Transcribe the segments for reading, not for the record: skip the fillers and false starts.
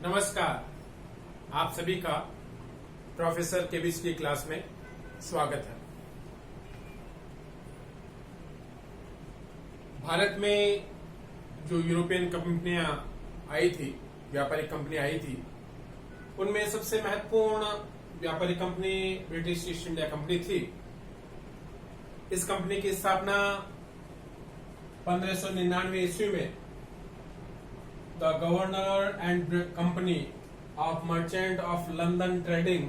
नमस्कार, आप सभी का प्रोफेसर केमिस्ट्री क्लास में स्वागत है। भारत में जो यूरोपियन कंपनियां आई थी, व्यापारिक कंपनी आई थी, उनमें सबसे महत्वपूर्ण व्यापारिक company British East India company थी। इस कंपनी की स्थापना 1599 ईस्वी में the governor and company of Merchant of London trading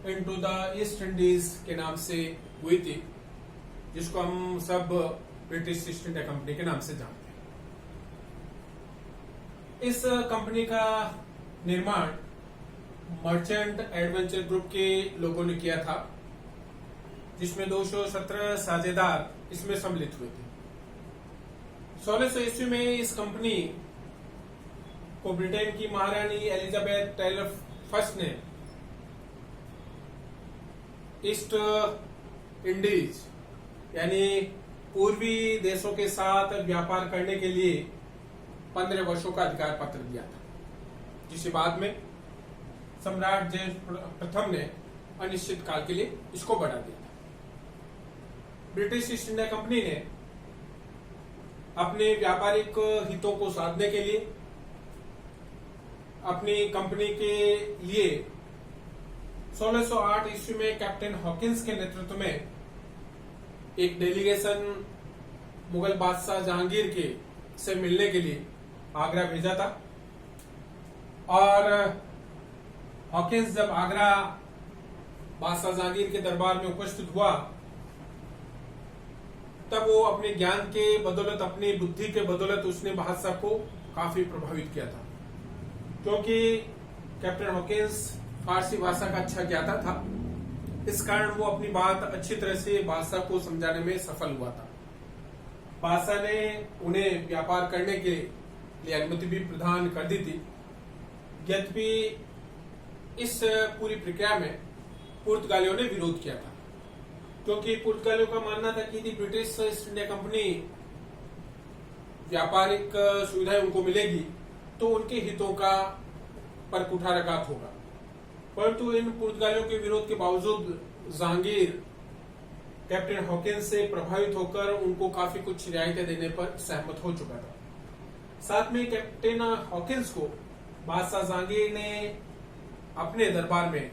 into the East Indies के नाम से हुई थी, जिसको हम सब ब्रिटिश ईस्ट इंडिया कंपनी के नाम से जानते हैं। इस कंपनी का निर्माण मर्चेंट एडवेंचर ग्रुप के लोगों ने किया था, जिसमें 217 साझेदार इसमें सम्मिलित हुए थे। 1600 ईस्वी में इस कंपनी को ब्रिटेन की महारानी एलिजाबेथ टेलर फर्स्ट ने ईस्ट इंडीज यानी पूर्वी देशों के साथ व्यापार करने के लिए 15 वर्षों का अधिकार पत्र दिया था, जिसे बाद में सम्राट जेम्स प्रथम ने अनिश्चित काल के लिए इसको बढ़ा दिया था। ब्रिटिश ईस्ट इंडिया कंपनी ने अपने व्यापारिक हितों को साधने के लिए अपनी कंपनी के लिए 1608 ईस्वी में कैप्टन हॉकिंस के नेतृत्व में एक डेलीगेशन मुगल बादशाह जहांगीर के से मिलने के लिए आगरा भेजा था। और हॉकिंस जब आगरा बादशाह जहांगीर के दरबार में उपस्थित हुआ, तब वो अपने ज्ञान के बदौलत, अपनी बुद्धि के बदौलत उसने बादशाह को काफी प्रभावित किया था, क्योंकि कैप्टन हॉकिंस फारसी भाषा का अच्छा ज्ञाता था। इस कारण वो अपनी बात अच्छी तरह से बादशाह को समझाने में सफल हुआ था। बादशाह ने उन्हें व्यापार करने के लिए अनुमति भी प्रदान कर दी थी। यद्यपि इस पूरी प्रक्रिया में पुर्तगालियों ने विरोध किया था, क्योंकि पुर्तगालियों का मानना था कि यदि ब्रिटिश ईस्ट इंडिया कंपनी व्यापारिक सुविधाएं उनको मिलेगी तो उनके हितों का पर कुठाराघात होगा। परंतु इन पुर्तगालियों के विरोध के बावजूद जहांगीर कैप्टन हॉकिंस से प्रभावित होकर उनको काफी कुछ रियायतें देने पर सहमत हो चुका था। साथ में कैप्टन हॉकिंस को बादशाह जहांगीर ने अपने दरबार में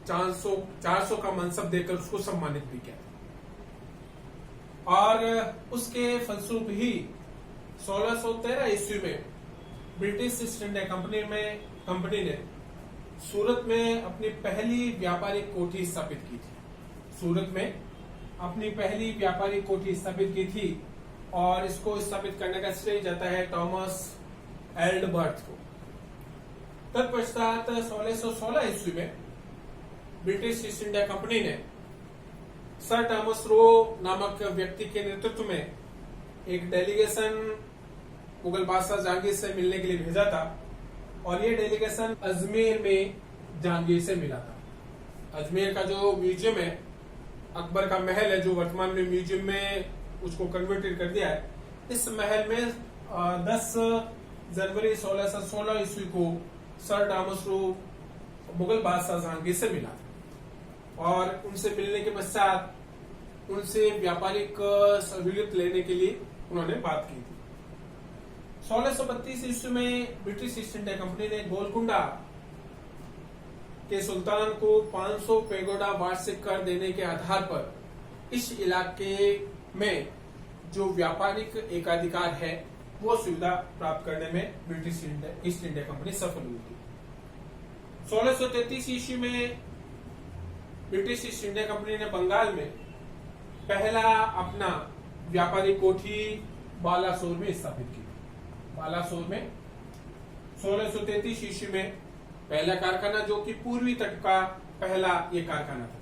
400 का मनसब देकर उसको सम्मानित भी किया था। और उसके फलस्वरूप ही 1613 ईस्वी में ब्रिटिश ईस्ट इंडिया कंपनी ने सूरत में अपनी पहली व्यापारिक कोठी स्थापित की थी। सूरत में अपनी पहली व्यापारिक कोठी स्थापित की थी और इसको स्थापित करने का श्रेय जाता है थॉमस एल्डबर्ट को। तत्पश्चात 1616 ईस्वी में ब्रिटिश ईस्ट इंडिया कंपनी ने सर थॉमस रो नामक व्यक्ति के नेतृत्व में एक डेलीगेशन मुगल बादशाह जहांगीर से मिलने के लिए भेजा था, और ये डेलीगेशन अजमेर में जहांगीर से मिला था। अजमेर का जो म्यूजियम है, अकबर का महल है, जो वर्तमान में म्यूजियम में उसको कन्वर्टेड कर दिया है, इस महल में 10 जनवरी 1616 ईस्वी को सर थॉमस रो मुगल बादशाह जहांगीर से मिला था, और उनसे मिलने के पश्चात उनसे व्यापारिक सहूलियत लेने के लिए उन्होंने बात की थी। 1632 ईस्वी में ब्रिटिश ईस्ट इंडिया कंपनी ने गोलकुंडा के सुल्तान को 500 पेगोडा वार्षिक कर देने के आधार पर इस इलाके में जो व्यापारिक एकाधिकार है वो सुविधा प्राप्त करने में ब्रिटिश ईस्ट इंडिया कंपनी सफल हुई थी। 1633 ईस्वी में ब्रिटिश ईस्ट इंडिया कंपनी ने बंगाल में पहला अपना व्यापारिक कोठी बालासोर में स्थापित की। बालासोर में 1633 ईस्वी में पहला कारखाना, जो कि पूर्वी तट का पहला ये कारखाना था।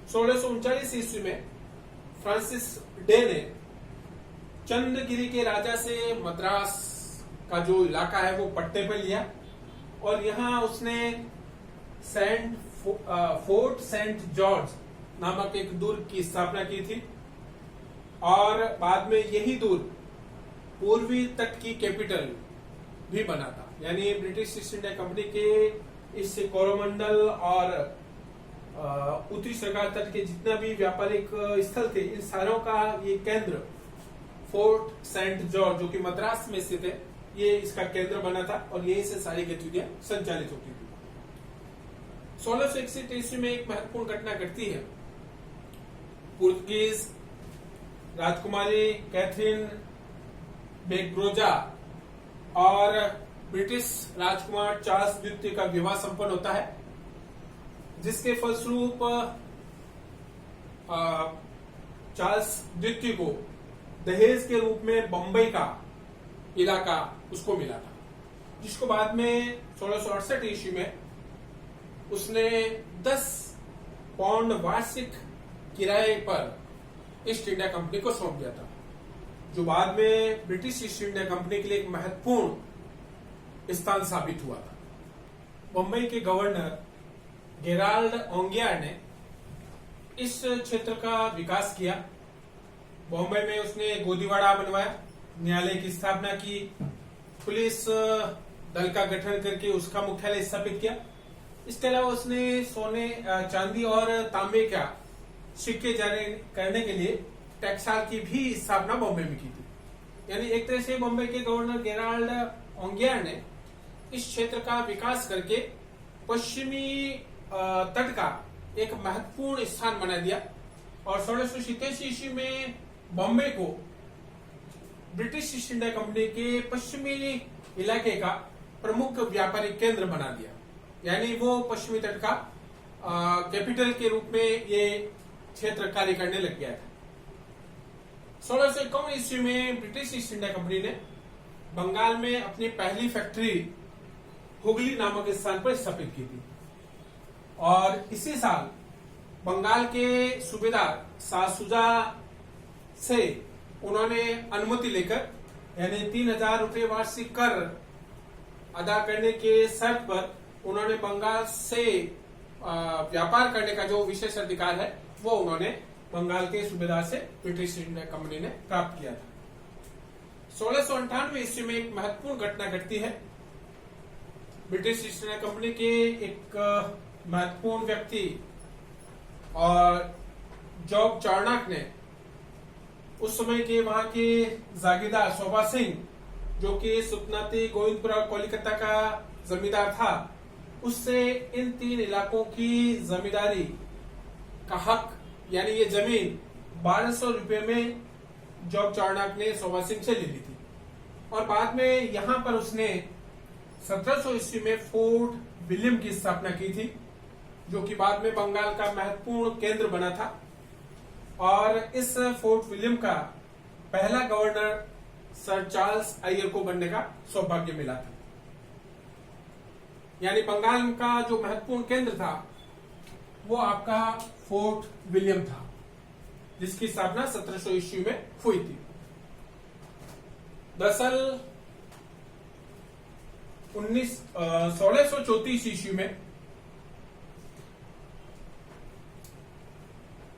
1639 ईस्वी में फ्रांसिस डे ने चंद्रगिरी के राजा से मद्रास का जो इलाका है वो पट्टे पर लिया, और यहाँ उसने फोर्ट सेंट जॉर्ज नामक एक दुर्ग की स्थापना की थी, और बाद में यही दुर्ग पूर्वी तट की कैपिटल भी बना था। यानी ब्रिटिश ईस्ट इंडिया कंपनी के इस कोरोमंडल और उत्तरी सरकार तट के जितना भी व्यापारिक स्थल थे, इन सारों का ये केंद्र फोर्ट सेंट जॉर्ज, जो कि मद्रास में स्थित है, ये इसका केंद्र बना था और यहीं से सारी गतिविधियां संचालित होती थी। 1661 ईस्वी में एक महत्वपूर्ण घटना घटती है। पुर्तगीज राजकुमारी कैथरीन बेग्रोजा और ब्रिटिश राजकुमार चार्ल्स द्वितीय का विवाह संपन्न होता है, जिसके फलस्वरूप चार्ल्स द्वितीय को दहेज के रूप में बंबई का इलाका उसको मिला था, जिसको बाद में 1668 ईस्वी में उसने 10 पाउंड वार्षिक किराए पर ईस्ट इंडिया कंपनी को सौंप दिया था, जो बाद में ब्रिटिश ईस्ट इंडिया कंपनी के लिए एक महत्वपूर्ण स्थान साबित हुआ था। बंबई के गवर्नर गेराल्ड ओंगियार ने इस क्षेत्र का विकास किया। बॉम्बे में उसने गोदीवाड़ा बनवाया, न्यायालय की स्थापना की, पुलिस दल का गठन करके उसका मुख्यालय स्थापित किया। इसके अलावा उसने सोने, चांदी और तांबे का सिक्के जारी करने के लिए टैक्साल की भी स्थापना बॉम्बे में की थी। यानी एक तरह से बॉम्बे के गवर्नर गेराल्ड ओंगियार ने इस क्षेत्र का विकास करके पश्चिमी तट का एक महत्वपूर्ण स्थान बना दिया और 1687 ईस्वी में बॉम्बे को ब्रिटिश ईस्ट इंडिया कंपनी के पश्चिमी इलाके का प्रमुख व्यापारिक केंद्र बना दिया। यानी वो पश्चिमी तट का कैपिटल के रूप में ये क्षेत्र कार्य करने लग गया था। 1651 ईस्वी में ब्रिटिश ईस्ट इंडिया कंपनी ने बंगाल में अपनी पहली फैक्ट्री हुगली नामक स्थान पर स्थापित की थी और इसी साल बंगाल के सूबेदार सासुजा से उन्होंने अनुमति लेकर, यानी 3000 रुपये वार्षिक कर अदा करने के शर्त पर उन्होंने बंगाल से व्यापार करने का जो विशेष अधिकार है वो उन्होंने बंगाल के सूबेदार से ब्रिटिश इंडिया कंपनी ने प्राप्त किया था। 1698 ईस्वी में एक महत्वपूर्ण घटना घटती है। ब्रिटिश ईस्ट इंडिया कंपनी के एक महत्वपूर्ण व्यक्ति और जॉब चार्नक ने उस समय के वहां के जागीरदार शोभा सिंह, जो कि सुपनाती, गोविंदपुरा और कोलकाता का जमींदार था, उससे इन 3 इलाकों की जमींदारी का हक, यानी ये जमीन 1200 रुपये में जॉब चार्नक ने शोभा सिंह से ले ली थी और बाद में यहां पर उसने 1700 ईस्वी में फोर्ट विलियम की स्थापना की थी, जो कि बाद में बंगाल का महत्वपूर्ण केंद्र बना था और इस फोर्ट विलियम का पहला गवर्नर सर चार्ल्स अय्यर को बनने का सौभाग्य मिला था। यानी बंगाल का जो महत्वपूर्ण केंद्र था वो आपका फोर्ट विलियम था, जिसकी स्थापना 1700 ईस्वी में हुई थी। दरअसल 1634 ईस्वी में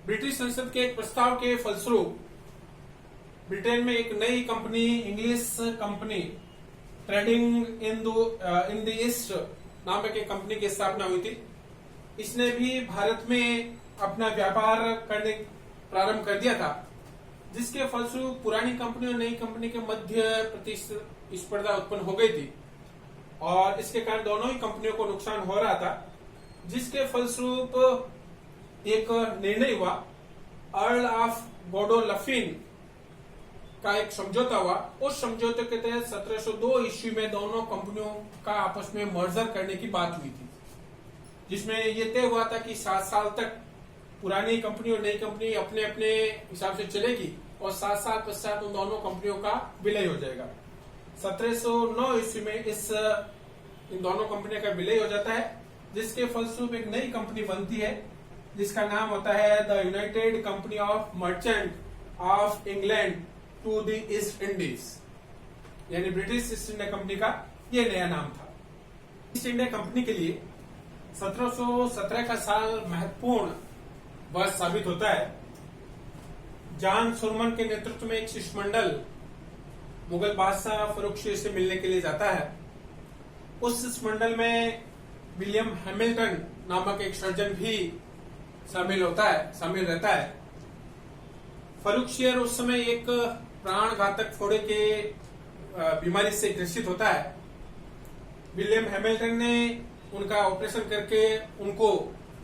ब्रिटिश संसद के एक प्रस्ताव के फलस्वरूप ब्रिटेन में एक नई company, English company trading in the east नामक एक कंपनी की स्थापना हुई थी। इसने भी भारत में अपना व्यापार करने प्रारंभ कर दिया था, जिसके फलस्वरूप पुरानी कंपनी और नई कंपनी के मध्य प्रतिस्पर्धा उत्पन्न हो गई थी और इसके कारण दोनों ही कंपनियों को नुकसान हो रहा था, जिसके फलस्वरूप एक निर्णय हुआ। अर्ल ऑफ गोडोलफिन का एक समझौता हुआ। उस समझौते के तहत 1702 ईस्वी में दोनों कंपनियों का आपस में मर्जर करने की बात हुई थी, जिसमें यह तय हुआ था कि 7 साल तक पुरानी कंपनी और नई कंपनी अपने अपने हिसाब से चलेगी और 7 साल पश्चात उन दोनों कंपनियों का विलय हो जाएगा। 1709 ईस्वी में इन दोनों कंपनियों का विलय हो जाता है, जिसके फलस्वरूप एक नई कंपनी बनती है जिसका नाम होता है the United Company of Merchant of England to the East Indies, यानी ब्रिटिश ईस्ट इंडिया कंपनी का यह नया नाम था। ईस्ट इंडिया कंपनी के लिए 1717 का साल महत्वपूर्ण वर्ष साबित होता है। जॉन सुरमन के नेतृत्व में एक शिष्टमंडल मुगल बादशाह फर्रुख शीर से मिलने के लिए जाता है उस मंडल में विलियम हैमिल्टन नामक एक सर्जन भी शामिल रहता है। फर्रुखशियर उस समय एक प्राण घातक फोड़े के बीमारी से ग्रसित होता है। विलियम हैमिल्टन ने उनका ऑपरेशन करके उनको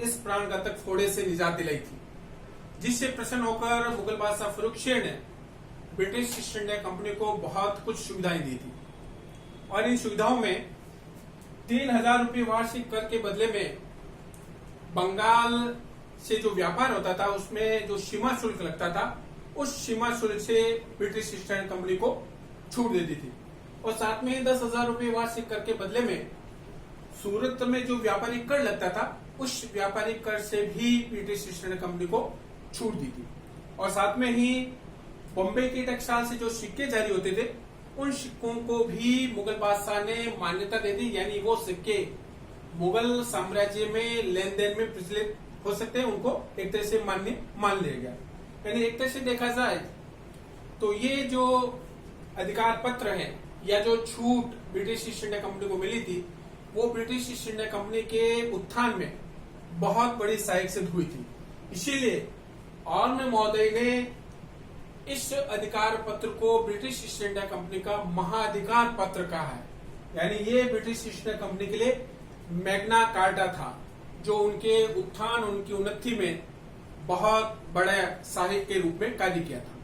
इस प्राण घातक फोड़े से निजात दिलाई थी, जिससे प्रसन्न होकर मुगल बादशाह फर्रुखशियर ने ब्रिटिश ईस्ट इंडिया कंपनी को बहुत कुछ सुविधाएं दी थी। और इन सुविधाओं में 3000 रुपये वार्षिक कर के बदले में बंगाल से जो व्यापार होता था उसमें जो सीमा शुल्क लगता था, उस सीमा शुल्क से ब्रिटिश ईस्ट इंडिया कंपनी को छूट देती थी। और साथ में 10,000 रुपये वार्षिक कर के बदले में सूरत में जो व्यापारिक कर लगता था, उस व्यापारिक कर से भी ब्रिटिश ईस्ट इंडिया कंपनी को छूट दी थी। और साथ में ही बॉम्बे की टकसाल से जो सिक्के जारी होते थे, उन सिक्कों को भी मुगल बादशाह ने मान्यता दे दी, यानी वो सिक्के मुगल साम्राज्य में लेन देन में प्रचलित हो सकते हैं, उनको एक तरह से मान्य मान लिया गया। यानी एक तरह से देखा जाए तो ये जो अधिकार पत्र है या जो छूट ब्रिटिश ईस्ट इंडिया कंपनी को मिली थी, वो ब्रिटिश ईस्ट इंडिया कंपनी के उत्थान में बहुत बड़ी सहायक सिद्ध हुई थी। इसीलिए ऑर्न महोदय ने इस अधिकार पत्र को ब्रिटिश ईस्ट इंडिया कंपनी का महाधिकार पत्र कहा है। यानी ये ब्रिटिश ईस्ट इंडिया कंपनी के लिए मैग्ना कार्टा था, जो उनके उत्थान, उनकी उन्नति में बहुत बड़े सहायक के रूप में कार्य किया था।